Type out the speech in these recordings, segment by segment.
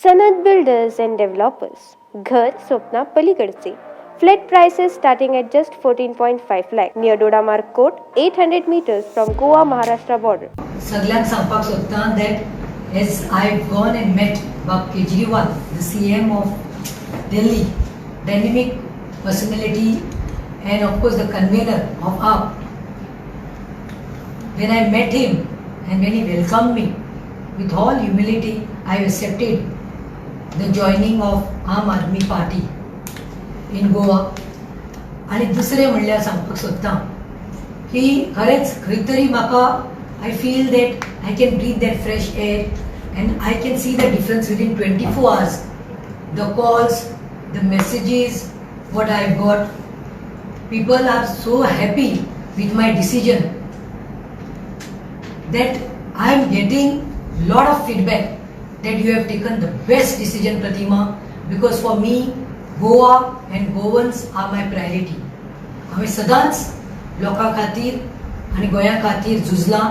सनद builders and developers. घर Swapna पलीकडचे. Flat prices starting at just 14.5 lakh near Dodamarg Court, 800 meters from Goa Maharashtra border. सगळ्यांक सांगपाक सोदता that as I've gone and met Bob Kejriwal, the CM of Delhi, dynamic personality and of course the convener of AAP. When I met him and when he welcomed me, with all humility, I accepted the joining of Aam Aadmi Party in Goa. आणि दुसरें म्हणल्यार सांगपाक सोदता की खरेंच खंय तरी म्हाका I feel that I can breathe that fresh air and I can see the difference within 24 hours. The calls, the messages, what I've got. People are so happy with my decision that I'm getting lot of feedback that you have taken the best decision, Pratima, because for me, Goa and Goans are my priority. हांवें सदांच लोकां खातीर आनी गोंया खातीर झुजलां.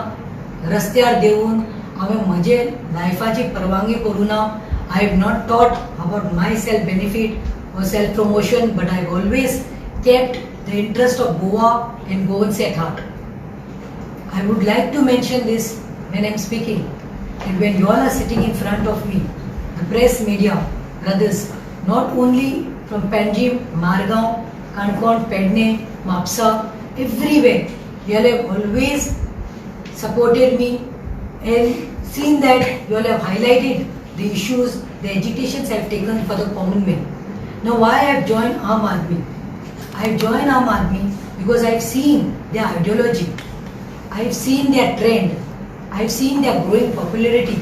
रस्त्यार देवून हांवें म्हजे लायफाची परवानगी करूं ना. I have not thought about my self benefit or self promotion, but I've always kept the interest of Goa and Goans at heart. I would like to mention this when I'm speaking, and when you all are sitting in front of me, the press media brothers, not only from Panjim, Margaon, Kankon, Pedne, Mapsa, everywhere, you all have always supported me and seen that you all have highlighted the issues, the agitations I have taken for the common man. Now why I have joined Aam Aadmi? I have joined Aam Aadmi because I have seen their ideology, I have seen their trend, I have seen their growing popularity,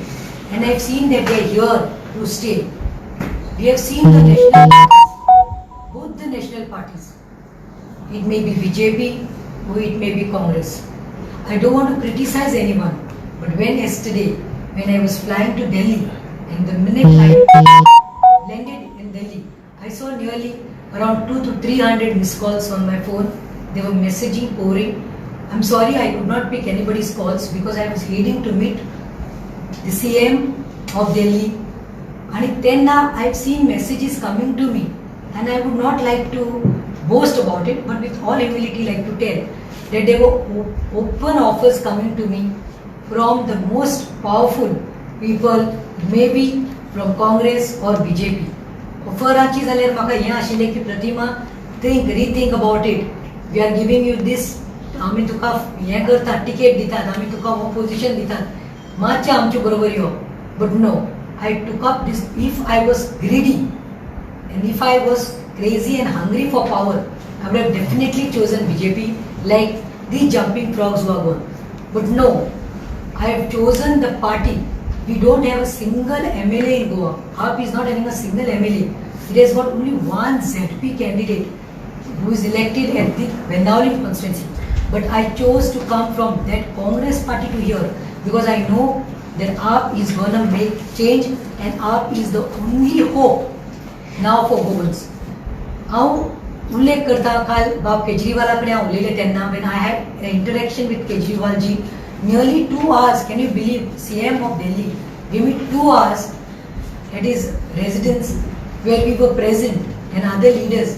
and I have seen that they are here to stay. We have seen the national parties, both the national parties. It may be BJP or it may be Congress. I don't want to criticize anyone, but yesterday, when I was flying to Delhi, and the minute I landed in Delhi, I saw nearly around 200 to 300 missed calls on my phone. They were messaging, pouring. I'm sorry I could not pick anybody's calls because I was heading to meet the CM of Delhi. And then I've seen messages coming to me, and I would not like to boast about it, but with all humility like to tell that there were open offers coming to me from the most powerful people, maybe from Congress or BJP. ऑफराची जाल्यार म्हाका हें आशिल्लें की प्रतिमा rethink about it. We are giving you this. आमी तुका हें करतात, ticket दितात, आमी तुका हो पोजिशन दितात, मातशें आमचे बरोबर यो. But no, I took up this. If I was greedy and if I was crazy and hungry for power, I would have definitely chosen BJP like the jumping frogs who are gone. But no, I have chosen the party. We don't have a single MLA in Goa. AAP is not having a single MLA. It has got only one ZP candidate who is elected at the Vendavali constituency. But I chose to come from that Congress party to here because I know that AAP is going to make change and AAP is the only hope now for Goans. हांव उल्लेख करता काल बाब केजरीवाला कडेन हांव उलयलें तेन्ना when I had an interaction with Kejriwal ji. Nearly 2 hours, can you believe, CM of Delhi gave me 2 hours at his residence where we were present and other leaders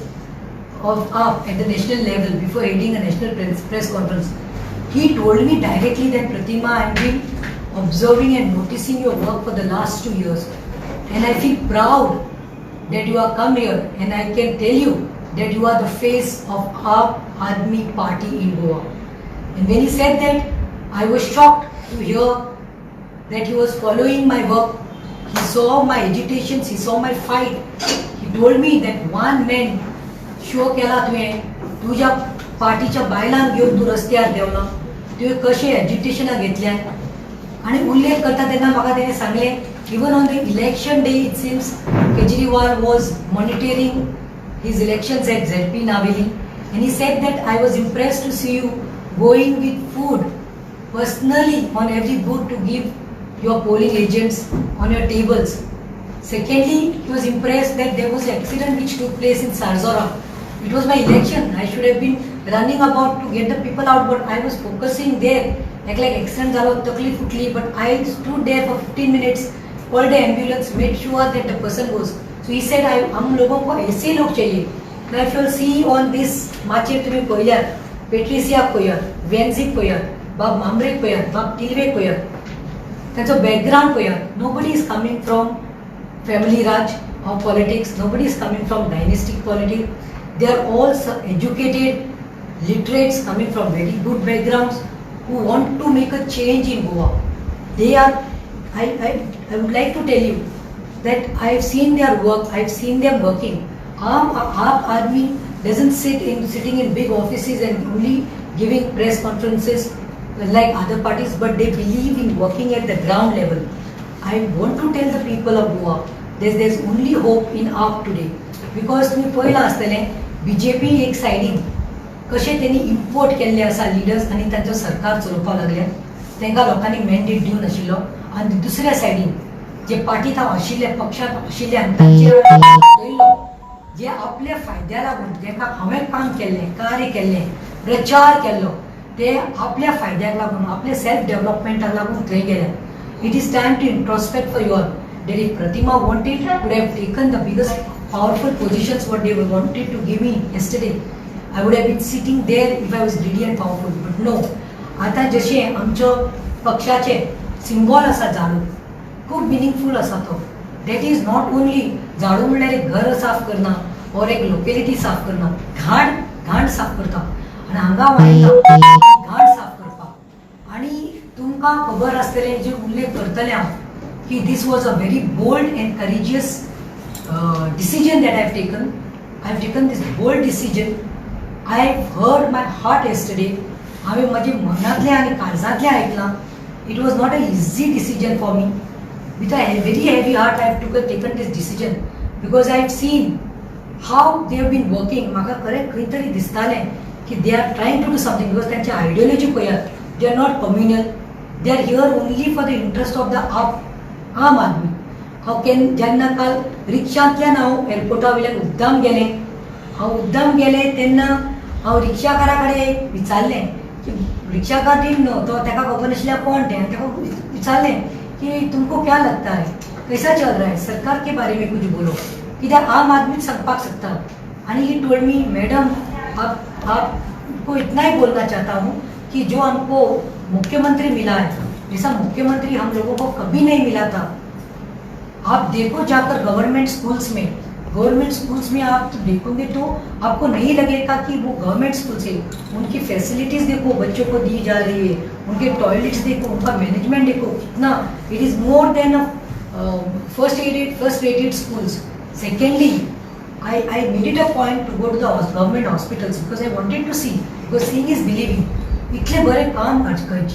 of AAP at the national level before heading a national press conference. He told me directly that Pratima, I have been observing and noticing your work for the last 2 years and I feel proud that you have come here and I can tell you that you are the face of Aam Aadmi Party in Goa. And when he said that, I was shocked to hear that he was following my work. He saw my agitations, he saw my fight. He told me that one man show केला तुवें तुज्या पार्टीच्या बायलांक घेवन तूं रस्त्यार देंवलो, तुवें कशें एजिटेशनाक घेतल्यात आनी उल्लेख करता तेन्ना म्हाका तेणें सांगलें even on the election day it seems Kejriwal was monitoring his elections at ZP Naveli and he said that I was impressed to see you going with food personally on every booth to give your polling agents on your tables. Secondly, he was impressed that there was an accident which took place in Sarzora. It was my election. I should have been running about to get the people out, but I was focusing there. Like accident zalo, takleef utli, but I stood there for 15 minutes called the ambulance, made sure that the person goes. So he said, हम लोगों को ऐसे लोग चाहिए. Now if you see on this माचे तुम्ही पळयात, Patricia पळयात, वेन्झिक पळयात, बाब मांब्रे पळयात, बाब टिल्वे पळयात, त्यांचो बॅकग्राऊंड पळयात. Nobody is coming from family raj or politics. Nobody is coming from dynastic politics. They are all educated, literates coming from very good backgrounds who want to make a change in Goa. They are, I would like to tell you that I have seen their work, I have seen them working. Aap Aadmi doesn't sitting in big offices and only giving press conferences like other parties, but they believe in working at the ground level. I want to tell the people of Goa, there's only hope in AAP today. Because तुम्ही पळयलां आसतलें BJP एक सायडीन कशें त्यांनी import केल्ले आसा leaders आनी तांचो सरकार चलोवपाक लागल्या. तांकां लोकांनी मॅन्डेट दिवन नाशिल्लो आनी दुसऱ्या सायडीन जे पार्टीत हांव आशिल्ले पक्षांत आशिल्ले आनी तांचेर जे आपल्या फायद्या लागून जेका हांवें काम केल्लें, कार्य केल्लें, प्रचार केल्लो ते आपल्या फायद्याक लागून आपल्या सेल्फ डेव्हलपमेंटाक लागून थंय गेल्या. It is time to introspect for you all that if Pratima wanted, would have taken the biggest powerful positions what they wanted to give me yesterday. I would have been sitting there if I was greedy and powerful. But no. आता जशे आमच्या पक्षाचे symbol आसा झाडू, खूप meaningful आसा तो. That is not only झाडू म्हणल्यार एक घर साफ करना और एक लोकेलिटी साफ करना, घाण साफ करता आनी हांगा वायला घाण साफ करपाक. आनी तुमकां खबर आसतलें जे उल्लेख करतलें हांव की this was a very bold and courageous decision that I have taken. I have taken this bold decision. I have heard my heart yesterday. हांवें म्हजे मनांतलें आनी काळजांतलें आयकलां. It was not a easy decision for me. With a very heavy heart I have taken this decision because I have seen how they have been working. म्हाका खरें खंय तरी दिसतालें की they are trying to do something because त्यांची ideology पळयात. They are not communal. They are here only for the interest of the aam aadmi. हांव जेन्ना काल रिक्षांतल्यान हांव एअरपोर्टा वयल्यान उद्दाम गेलें तेन्ना हांव रिक्षाकारा कडेन विचारलें की रिक्षाकार टीम न्हू तो ताका खबर नाशिल्ल्या कोण तें. ताका विचारलें की तुमको क्या लगता है, कैसा चल रहा है, सरकार के बारे में कुछ बोलो, कित्याक आम आदमी सांगपाक शकता. आनी ही टोल्ड मी मैडम आपको इतना ही बोलना चाहता हूँ कि जो हमको मुख्यमंत्री मिला है जैसा मुख्यमंत्री हम लोगों को कभी नहीं मिला था. आप देखो जाकर गवर्नमेंट स्कूल्स में आप देखोगे तो आपको नहीं लगेगा कि वो गवर्नमेंट स्कूल्स है. उनकी फैसिलिटीज देखो बच्चों को दी जा रही है, उनके टॉयलेट्स देखो, उनका मैनेजमेंट देखो कितना. It is more than first rated schools. Secondly I made it a point to go to the government hospitals because I wanted to see, because seeing is believing. इतले बरे काम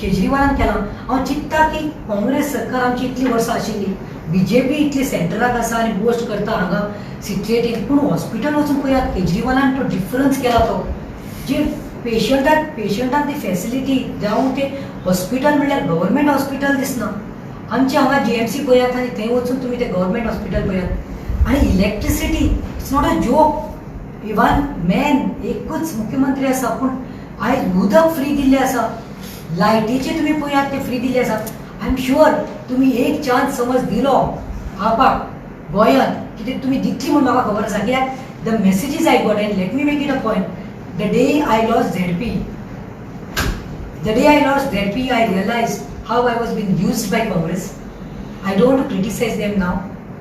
केजरीवालान केलां. हांव चिंत्ता की काँग्रेस सरकार आमची इतली वर्सां आशिल्ली, BJP इतली सेंटराक आसा आनी बोस्ट करता हांगा सिट्युएटीन, पूण हॉस्पिटल वचून पळयात केजरीवालान तो डिफरन्स केला. तो जे पेशंटाक ती फॅसिलिटी जावं ते हॉस्पिटल म्हणल्यार गव्हर्मेंट हॉस्पिटल दिसना. आमचे हांगा GMC पळयात आनी थंय वचून तुमी ते गव्हर्मेंट हॉस्पिटल पळयात. आनी electricity it's not a joke. Even man एकूच मुख्यमंत्री आसा पूण आयज उदक फ्री दिल्लें आसा, लायटीचे तुमी पळयात ते फ्री दिल्ले आसा. आय एम शुअर तुमी एक चान्स समज दिलो आपाक गोंयांत कितें तुमी दितली म्हूण म्हाका खबर आसा. कित्याक the messages I got and let me make it a point. The day I lost ZP I realized how I was being used by Congress. I don't want to criticize them now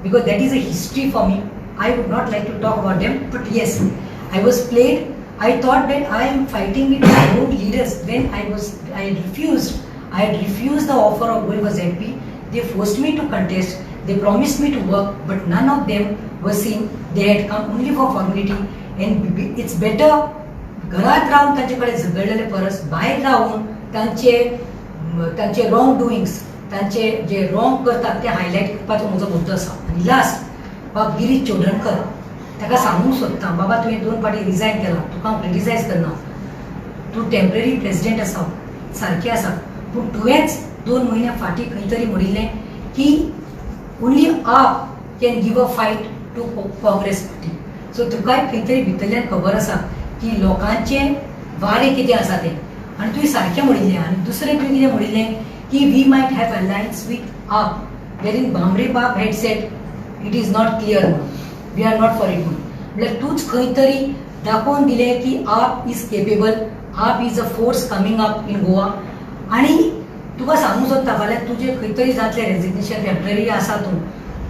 because that is a history for me. I would not like to talk about them, but yes, I was played. I thought that I am fighting with my own leaders when I had refused the offer of going for ZP. They forced me to contest. They promised me to work, but none of them were seen. They had come only for formality, and it's better घरात राहून तांचे कडेन झगडलेले परस भायर राहून तांचे wrong डुईंग्स, तांचे जे wrong करतात ते हायलायट करपाचो म्हजो मुद्दो आसा. आनी लास्ट बाब गिरीश चोडणकर ताका सांगूंक सोदता, बाबा तुवें 2 फावटी रिजायन केला, तुका हांव क्रिटिसायज करना, तूं टेम्पररी प्रेसिडेंट आसा, सारकें आसा, पूण तुवेंच 2 म्हयन्या फाटीं खंय तरी म्हणिल्लें की ओन्ली आप can give a fight to Congress party. So तुकाय खंय तरी भितरल्यान खबर आसा की लोकांचे वारे कितें आसा ते. आनी तुवें सारकें म्हणिल्लें. आनी दुसरें तुवें कितें म्हणिल्लें की we might have alliance with AAP wherein Bhamre Bab had said, it is not clear now, we are not for it. म्हटल्यार तूच खंय तरी दाखोवन दिलें की आप इज केपेबल, आप is a force coming up in Goa. आनी तुका सांगू सोदता फाल्यां तुजें खंय तरी जातलें रेजिग्नेशन, टेम्पररी आसा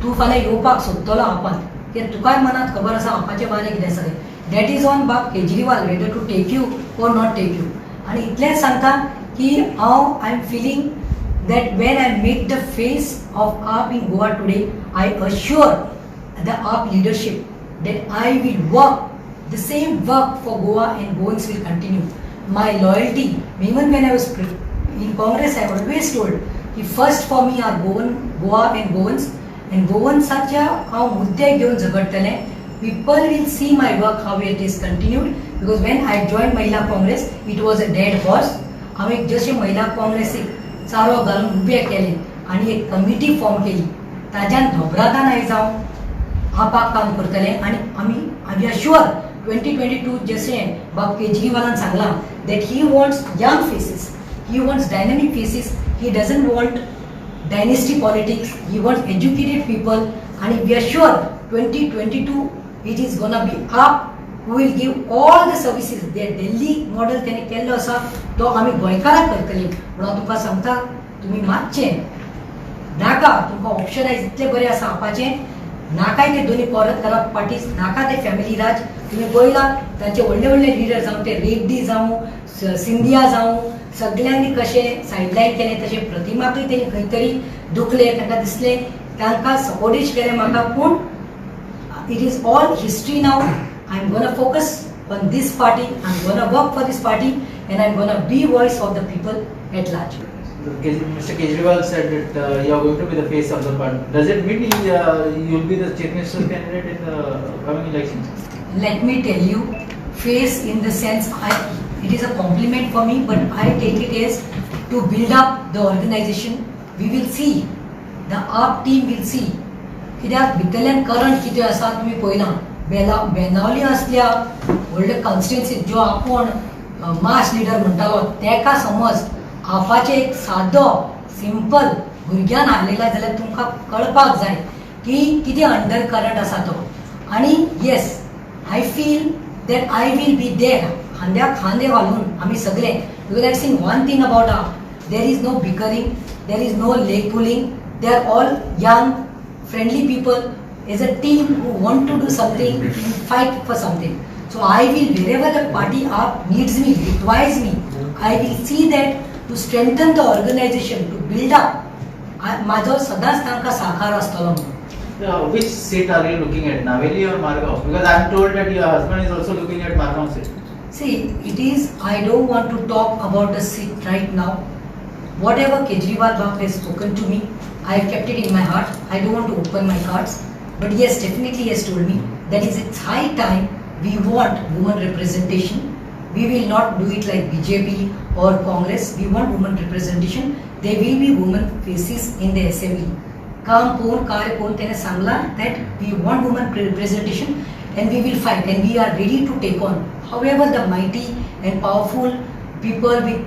तूं फाल्यां येवपाक सोदतलो आपात, कित्याक तुकाय मनांत खबर आसा आपाचें बारे कितें आसा तें. दॅट इज ऑन बाब Kejriwal whether to take you or not take you. आनी इतलेंच सांगता की हांव I am feeling that when I meet the face of AAP in Goa today, I assure the AAP leadership that I will work the same work for Goa and Goans will continue. My loyalty, even when I was in Congress, I always told, कि first for me are Goa and Goans, and Goansaच्या हांव मुद्दे घेवन झगडटलें. People will see my work how it is continued, because when I joined Mahila Congress, it was a dead horse. हांवें जशें महिला काँग्रेसीक चारो घालून उबें केलें आनी एक कमिटी फॉर्म केली, ताज्यान धोबरादान हांवें जावन आपाक काम करतलें. आनी आमी आर शुअर 2022 जशें बाब केजरीवालान सांगलां that he wants young faces, he wants dynamic faces, he doesn't want dynasty politics, he wants educated people. And we are sure 2022 it is gonna be up who will give all the services. Their Delhi model तेणे केल्लो आसा तो आमी गोंयकारांक करतली. म्हणून तुका सांगता तुमी मातशें नाका, तुमकां ऑप्शन आयज इतले बरें आसा आपाचें, नाकाय ते दोनी परत करप पार्टीज, नाका ते फॅमिली राज. तुमी पळयलां तांचे व्हडले व्हडले लिडर जावं ते रेड्डी जावं सिंधिया जावं सगळ्यांनी कशें सायडलायन केलें, तशें प्रतिमाकूय तेणी खंय तरी दुखले, तांकां दिसलें तांकां सपोर्टेज केलें म्हाका. पूण it is all history now. I'm going to focus on this party, I'm going to work for this party, and I'm going to be voice of the people at large. Mr. Kejriwal said that you are going to be the face of the party. Does it mean you will be the chief minister candidate in the coming elections? Let me tell you, face in the sense, it is a compliment for me, but I take it as to build up the organization. We will see, the AAP team will see. कित्याक भितरल्यान current कितें आसा तुमी पळयलां. बेनावली असल्या व्हडले कॉन्स्टिट्युएन्सीत जो आपूण मास लिडर म्हणटालो तेका समज आपाचे एक सादो सिंपल भुरग्यान हाडलेला जाल्यार तुमकां कळपाक जाय की कितें अंडर करंट आसा तो. आनी yes, I feel that I will be there, खांद्याक खांदे घालून आमी सगळे. Because I seen one thing about there is no bickering, there is no leg pulling, they are all young friendly people as a team who want to do something, fight for something. So I will, wherever the party needs me, requires me, I will see that to strengthen the organization, to build up. माझो सदांच तांकां साकार आसतलो. Which seat are you looking at, Naveli or Margao? Because I am told that your husband is also looking at Margao seat. See, it is, I don't want to talk about the seat right now. Whatever Kejriwal Bab has spoken to me, I have kept it in my heart. I don't want to open my cards. But yes, definitely he has told me that it's high time we want women representation. We will not do it like BJP or Congress. We want women representation. There will be women faces in the assembly. Kam pon kare pon tene sangla that we want women representation and we will fight and we are ready to take on. However, the mighty and powerful people with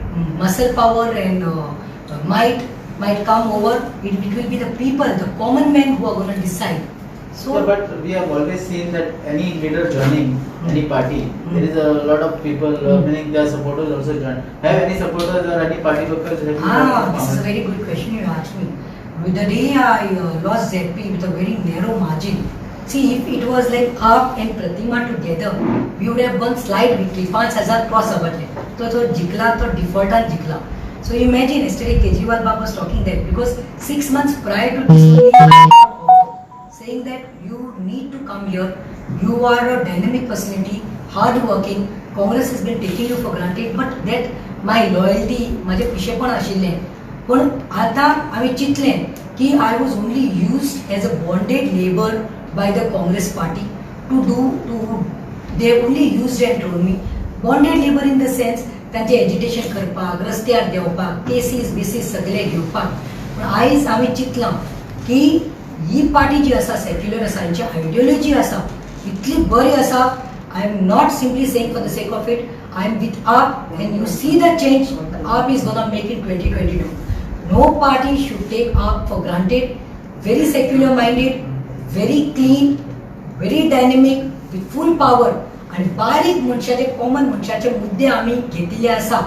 muscle power and might come over. It will be the people, the common men who are going to decide. So, but we have always seen that any leader joining any party, there is a lot of people, meaning their supporters also join. Have any supporters or any party workers? This is a very good question you asked me. With the day I lost ZP with a very narrow margin. See, if it was like AAP and Pratima together, we would have won slide victory. 5,000 cross avatले. तो जिकला तो default and जिकला. So imagine yesterday Kejriwal Bab was talking that because 6 months prior to this, saying that you need to come here, you are a dynamic personality, hard working, Congress has been taking you for granted, but that my loyalty, माझे पिशेपण आशिल्लें. पण आता आमी चिंतलें की I was only used as a bonded labor by the Congress party they only used and told me. Bonded labor in the sense तांचे agitation करपाक, रस्त्यार देवपाक, केसीस सगळे घेवपाक. पण आयज आमी चिंतलां की ही पार्टी जी आसा सेक्युलर आसा, हांची आयडियोलॉजी आसा इतली बरी आसा. I am not simply saying for the sake of it, I am with AAP and you see the change AAP is going to make in 2022. No party should take AAP for granted. very secular minded, very clean, very dynamic, with full power. आणि बारीक मनशाचे common मनशाचे मुद्दे आम्ही घेतिल्ले आसा,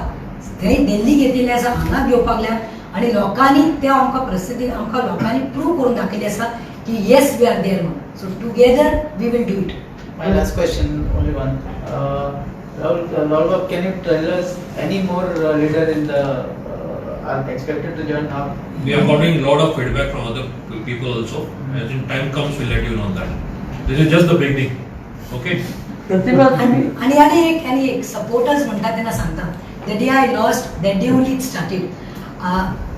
थंय दिल्ली घेतिल्ले आसा, हांगा घेवपाक लागल्या आणि लोकांनी ते आमकां प्रसिद्धी आमकां लोकांनी प्रूव करून दाखयले आसा की येस वी आर देयर म्हणून. So together we will do it. My last question, only one. Rahul Bab, can you tell us any more leader in the are expected to join now? We are getting a lot of feedback from other people also. As in time comes, we'll let you know that. This is just the beginning. Okay? आणि एक supporters म्हणटा तेन्ना सांगता the day I lost, that day only it started.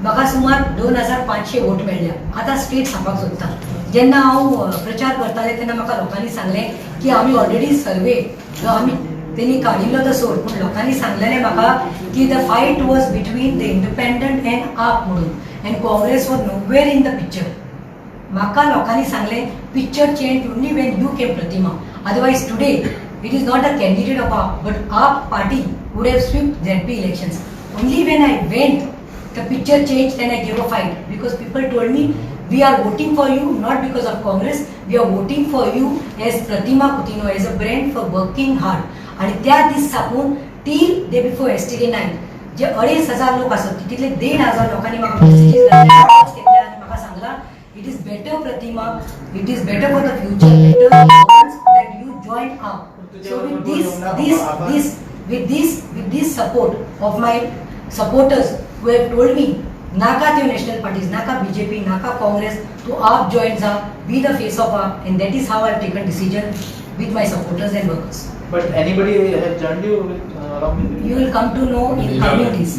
म्हाका सुमार 2500 vote मेळ्ळ्या. आतां state सांगपाक सोदता. जेन्ना हांव प्रचार करताले तेन्ना म्हाका लोकांनी सांगलें की आमी ऑलरेडी सर्वे जो आमी तेणी काडिल्लो तो सोड, पूण लोकांनी सांगलेलें म्हाका की the fight was between the independent and आप म्हणून, and Congress was nowhere in the picture. म्हाका लोकांनी सांगलें picture change only when you came Pratima, otherwise today it is not a candidate of AAP, but AAP party would have swept ZP elections. Only when I went, the picture changed and I gave a fight, because people told me we are voting for you not because of Congress, we are voting for you as Pratima Coutinho, as a brand for working hard. आणि त्या दीस साकून till day before yesterday night जे 2500 लोक असत तितले 1500 लोकांनी म्हाका मेसेजेस केले आणि म्हाका Sangla it is better Pratima, it is better for the future, better that you join up. So with this support of my supporters who have told me naka the national parties, naka BJP, naka Congress, to AAP joins up, be the face of AAP, and that is how I have taken decision with my supporters and workers. But anybody has joined you along with you? You will come to know in coming days.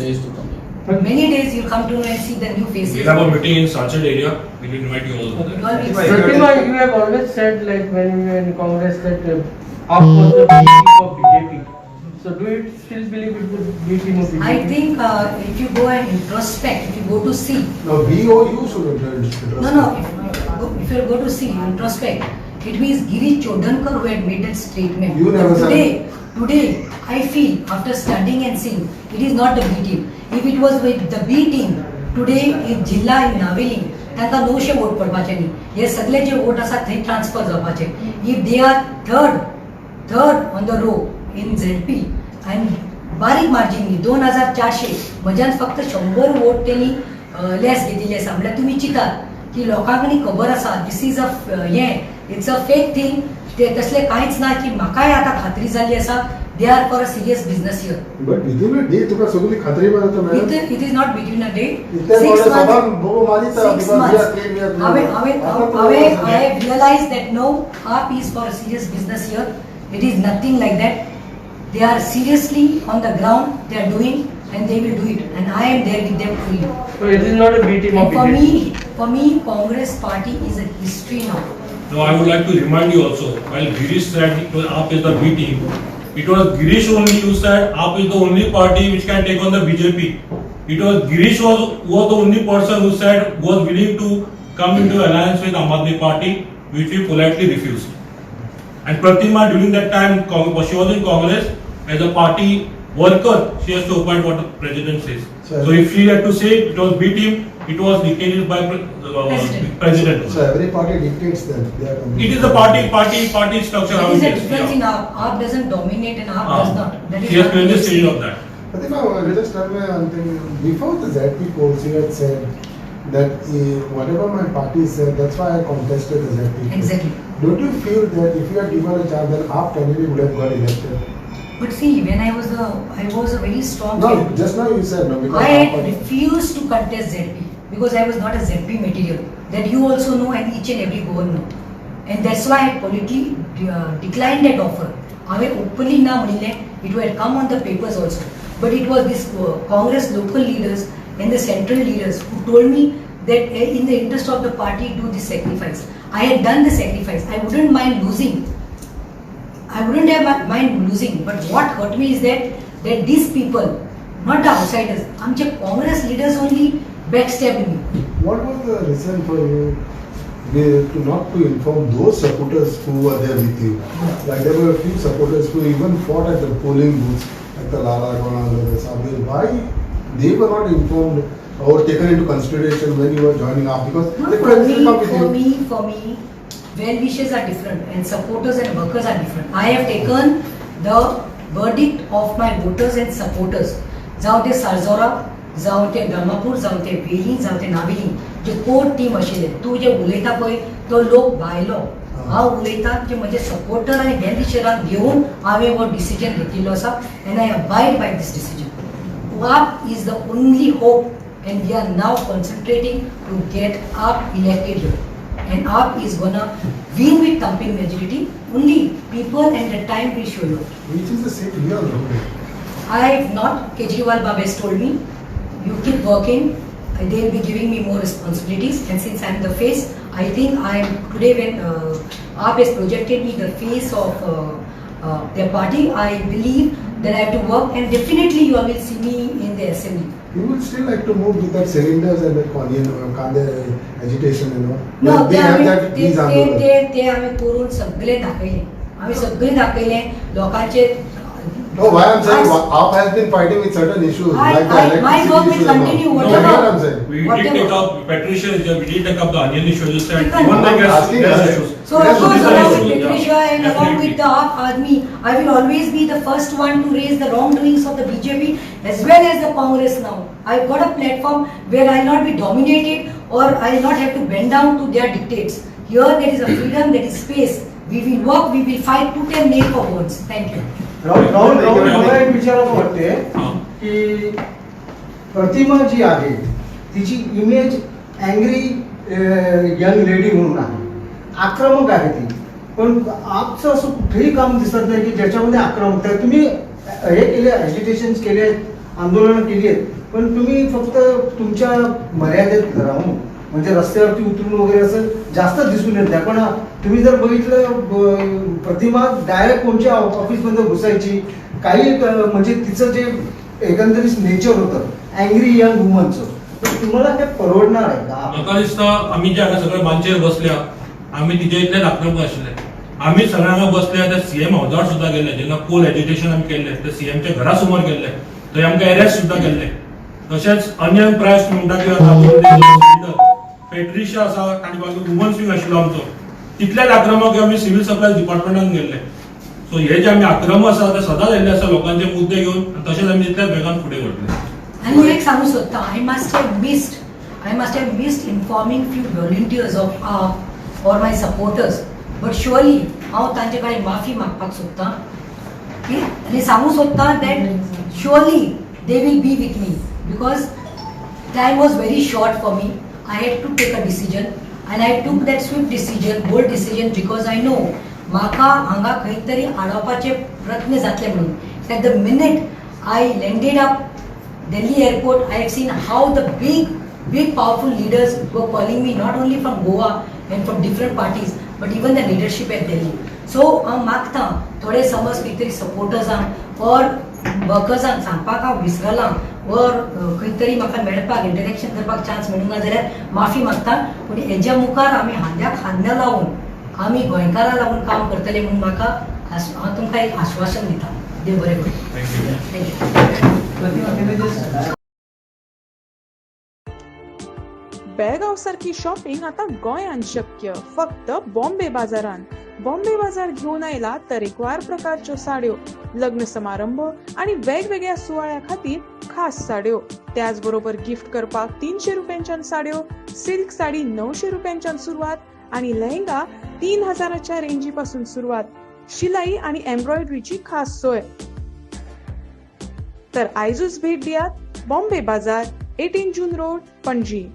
Many days you will come to know and see the new faces. We'll have a meeting in Sachet area. We'll invite you all to that. Pratima, you have always said, like when you were in Congress, that AAP was the B team of BJP. So do you still believe it was B team of BJP? I think if you go and introspect, if you go to see. No, BOU should introspect. No. If you go to see, introspect, it means Girish Chodhankar who had made that statement. You never said. Today, I feel after studying and seeing, it is not the B team. If it was with the B team, today in Jilla in Naveli, तांकां 900 vote पडपाचे न्ही. हे सगळे जे vote आसा थंय transfer जावपाचे. If they are third on the row in ZP आनी बारीक margin 2400 म्हज्यान फक्त 100 वोट तेणी लेस घेतिल्ले आसा. म्हळ्यार तुमी चिंतात की लोकांनी खबर आसा this is a it's a fake thing. ते तसले कांयच ना की म्हाकाय आतां खात्री जाल्ली आसा they are for a serious business here. But within a day, तुका सगळी खात्री मेळता madam. It is not between a day. इतले 6 मोठे months. सभान बोबो मारीता 6 because we months. are clean, we are clean. I have realized that no, AAP is for a serious business here. It is nothing like that. They are seriously on the ground. They are doing, and they will do it. And I am there with them fully. So it is not a B team of And BJP. for me, Congress party is a history now. Now I would like to remind you also, while Girish said it was AAP is the B team, it was Girish only who said AAP is the only party which can take on the BJP. It was Girish was the only person who said was willing to come into alliance with Aam Aadmi Party, which we politely refused. And Pratima during that time, she was in Congress as a party worker. She has to appoint what the president says. So if she had to say it was B team, it was dictated by president. So every party dictates that they are. It is the party structure. How There is it a is. difference in Yeah. AAP. AAP doesn't dominate and AAP does not. That is She has what clearly we stated see. of that. Pratima, let us tell me one thing. Before the ZP polls, you had said that whatever my party said, that's why I contested the ZP polls. Exactly. Don't you feel that if you had given a chance, then AAP candidate would have got elected? But see, when I was a very strong No, candidate. just now you said no because I AAP had party- refused to contest ZP because I was not a ZP material. That you also know and each and every Goan know. And that's why I politically declined that offer. I openly na manile, it would have come on the papers also. But it was this Congress local leaders and the central leaders who told me that in the interest of the party, do this sacrifice. I had done the sacrifice. I wouldn't mind losing. I wouldn't have mind losing. But what hurt me is that these people, not the outsiders, amche Congress leaders only backstabbed me. What was the reason for you to not to inform those supporters who were there with you? Like there were a few supporters who even fought at the polling booths, like the Lala Gonal, the Sabir. Why they were not informed or taken into consideration when you were joining up? Because No, the for friends will me, come with for you. me, for me, well wishes are different and supporters and workers are different. I have taken the verdict of my voters and supporters. जावं ते सारजोरा, जावं ते ब्रह्मपूर, जावं ते वेली, जावं ते नावेली, जे core team आशिल्ले, तूं जे उलयता पळय तो लोक भायलो. हांव उलयतां की म्हजे सपोर्टर आनी वेल विशरांक घेवन हांवें हो डिसिजन घेतिल्लो आसा and I abide by this decision. AAP is the only hope and we are now concentrating to get AAP elected here. And AAP is gonna win with thumping majority. Only people and the time will show you. Which is the same here. I have not, Kejriwal Baba has told me, you keep working, they will be giving me more responsibilities and since I am the face, I think I am, today when AAP has projected me the face of their party, I believe that I have to work and definitely you all will see me in the assembly. You would still like to move with that cylinders and that kande agitation, you know. No, Like they have that these आंदोलन. ते आम्ही करून सगळे दाखयले. आम्ही सगळे दाखयले लोकांचे. No, why I'm saying AAP has been fighting with certain issues like the my electricity work will issues and all. continue, No, whatever. that's what I'm saying. We Whatever. did take up, Patricia, we did take up the onion issue, you said, Because even the I'm gas asking gas that. issues. So Yes, of course, these are along issues, with Patricia and along with the AAP army, I will always be the first one to raise the wrongdoings of the BJP as well as the Congress now. I've got a platform where I'll not be dominated or I'll not have to bend down to their dictates. Here there is a freedom, there is space. We will work, we will fight tooth and nail for votes. Thank you. Rahul मला एक विचारावं वाटते हां. की प्रतिमा जी आहे तिची image angry young lady म्हणून आहे, आक्रमक आहे ती, पण आपचं असं कुठेही काम दिसत नाही की ज्याच्यामध्ये आक्रमक आहे. तुम्ही हे केले, ॲजिटेशन केले, आंदोलनं केली आहेत, पण तुम्ही फक्त तुमच्या मर्यादेत राहून म्हणजे रस्त्यावरती उतरून वगैरे असं जास्त दिसून येत नाही. पण तुम्ही जर बघितलं प्रतिमा डायरेक्ट कोणत्या ऑफिसमध्ये घुसायची, काही म्हणजे तिचं जे एकंदरीत नेचर होतं अँग्री यंग वुमनचं, तर तुम्हाला हे परवडणार आहे का? म्हाका दिसता आम्ही जे हांगा सगळे मांचेर बसल्या, आम्ही तिचे इतले आक्रमक आशिल्ले. आम्ही सगळे हांगा बसले, त्या सीएम हावजार सुद्धा गेले, जेन्ना पोल एज्युटेशन आमी केल्ले, त्या सीएमच्या घरा समोर गेल्ले, थंय आमकां अरेस्ट सुद्धा केल्ले. तशेंच अन्य प्रायस म्हणटा की पेट्रिशा आसा, ताणी बाजू वुमन्स विंग आशिल्लो आमचो, तितलेच आक्रमक आमी सिव्हिल सप्लायज डिपार्टमेंटान गेल्ले. सो हे जे आमी आक्रमक आसा ते सदांच येल्ले आसा लोकांचे मुद्दे घेवन, तशेंच आमी तितल्याच वेगान फुडें वतले. आणि एक सांगू सोदता, I must have missed informing few volunteers of AAP or my supporters, but surely हांव तांचे कडेन माफी मागपाक सोदतां आनी सांगू सोदतां that surely they will be with me because time was very short for me. I had to take a decision and I took that swift decision, bold decision because I know म्हाका हांगा खंय तरी आडोवपाचे प्रयत्न जातले म्हणून. At the minute I landed up Delhi airport, I have seen how the big powerful leaders were calling me not only from Goa and from different parties but even the leadership at Delhi. So हांव मागतां थोडे समज खंय तरी सपोर्टर्सांक or वर्कर्सांक सांगपाक हांव विसरलां or खंय तरी म्हाका मेळपाक इंटरॅक्शन करपाक चान्स मेळूंक ना जाल्यार माफी मागतां. पूण हेज्या मुखार आमी हांद्याक हांद्या लावून आमी गोंयकारां लागून काम करतले म्हणून म्हाका हांव तुमकां एक आश्वासन दितां. देव बरें करूं. थँक्यू. बेळगांव सारखी शॉपिंग आता गोंयांत शक्य फक्त बॉम्बे बाजारांत. बॉम्बे बाजार घेऊन आयला तरेकवार प्रकारच्यो साड्यो, लग्न समारंभ आणि वेगवेगळ्या सुवाळ्या खातीर खास साड्यो. त्याच बरोबर गिफ्ट करपाक 300 रुपयांच्यान साड्यो, सिल्क साडी 900 रुपयांच्यान सुरवात आणि लेहंगा 3000च्या रेंजी पासून सुरवात. शिलाई आणि एम्ब्रॉयडरीची खास सोय. तर आयजूच भेट दियात बॉम्बे बाजार, 18 जून रोड, पणजी.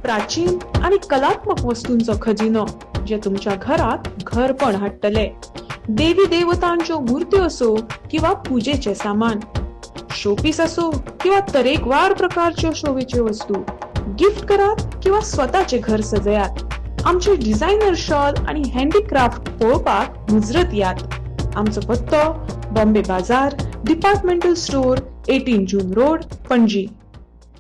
प्राचीन आणि कलात्मक वस्तूंचो खजिनो जे तुमच्या घरात घरपण हाडटले. देवी देवतांच्यो मूर्त्यो असो किंवा पूजेचे सामान, शोपीस असो किंवा तरेकवार प्रकारच्यो शोभेच्यो वस्तू, गिफ्ट करात किंवा स्वतःचे घर सजयात. आमचे डिझायनर शॉल आणि हँडीक्राफ्ट पळोवपाक मुजरत यात. आमचो पत्तो बॉम्बे बाजार, डिपार्टमेंटल स्टोर, 18 जून रोड, पणजी.